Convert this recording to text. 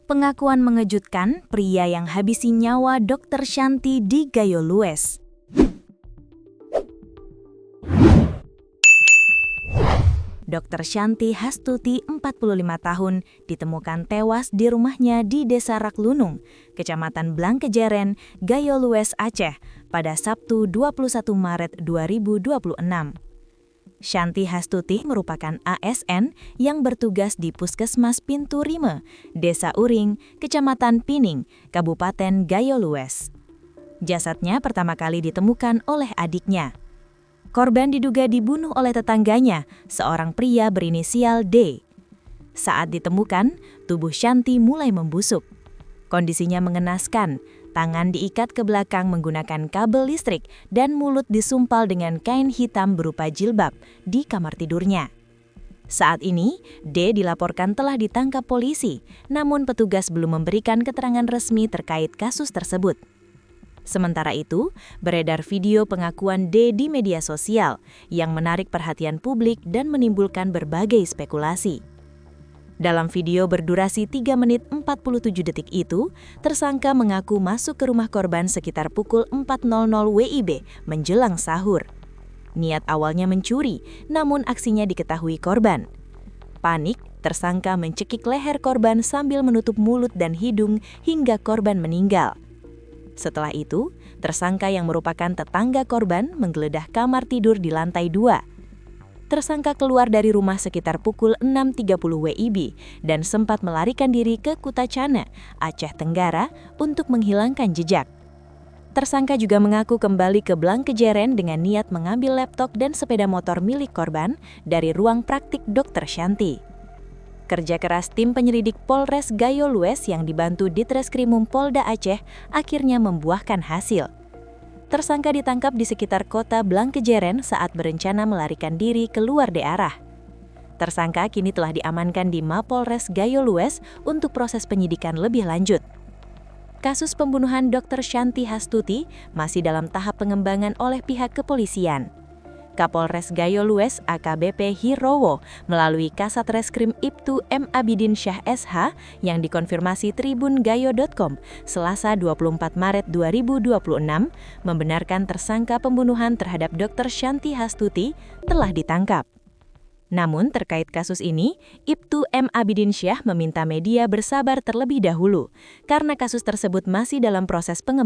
Pengakuan mengejutkan pria yang habisi nyawa Dr. Shanti di Gayo Lues. Dr. Shanti Hastuti, 45 tahun, ditemukan tewas di rumahnya di Desa Raklunung, Kecamatan Blangkejeren, Gayo Lues, Aceh, pada Sabtu 21 Maret 2026. Shanti Hastuti merupakan ASN yang bertugas di Puskesmas Pintu Rime, Desa Uring, Kecamatan Pining, Kabupaten Gayo Lues. Jasadnya pertama kali ditemukan oleh adiknya. Korban diduga dibunuh oleh tetangganya, seorang pria berinisial D. Saat ditemukan, tubuh Shanti mulai membusuk. Kondisinya mengenaskan, tangan diikat ke belakang menggunakan kabel listrik dan mulut disumpal dengan kain hitam berupa jilbab di kamar tidurnya. Saat ini, D dilaporkan telah ditangkap polisi, namun petugas belum memberikan keterangan resmi terkait kasus tersebut. Sementara itu, beredar video pengakuan D di media sosial yang menarik perhatian publik dan menimbulkan berbagai spekulasi. Dalam video berdurasi 3 menit 47 detik itu, tersangka mengaku masuk ke rumah korban sekitar pukul 4.00 WIB menjelang sahur. Niat awalnya mencuri, namun aksinya diketahui korban. Panik, tersangka mencekik leher korban sambil menutup mulut dan hidung hingga korban meninggal. Setelah itu, tersangka yang merupakan tetangga korban menggeledah kamar tidur di lantai 2. Tersangka keluar dari rumah sekitar pukul 6.30 WIB dan sempat melarikan diri ke Kutacana, Aceh Tenggara untuk menghilangkan jejak. Tersangka juga mengaku kembali ke Blangkejeren dengan niat mengambil laptop dan sepeda motor milik korban dari ruang praktik Dr. Shanti. Kerja keras tim penyelidik Polres Gayo Lues yang dibantu Ditreskrimum Polda Aceh akhirnya membuahkan hasil. Tersangka ditangkap di sekitar kota Blangkejeren saat berencana melarikan diri keluar daerah. Tersangka kini telah diamankan di Mapolres Gayo Lues untuk proses penyidikan lebih lanjut. Kasus pembunuhan Dr. Shanti Hastuti masih dalam tahap pengembangan oleh pihak kepolisian. Kapolres Gayo Lues AKBP Hirowo melalui Kasat Reskrim Ibtu M. Abidin Syah SH yang dikonfirmasi tribungayo.com Selasa 24 Maret 2026 membenarkan tersangka pembunuhan terhadap Dr. Shanti Hastuti telah ditangkap. Namun terkait kasus ini, Ibtu M. Abidin Syah meminta media bersabar terlebih dahulu karena kasus tersebut masih dalam proses pengembangan.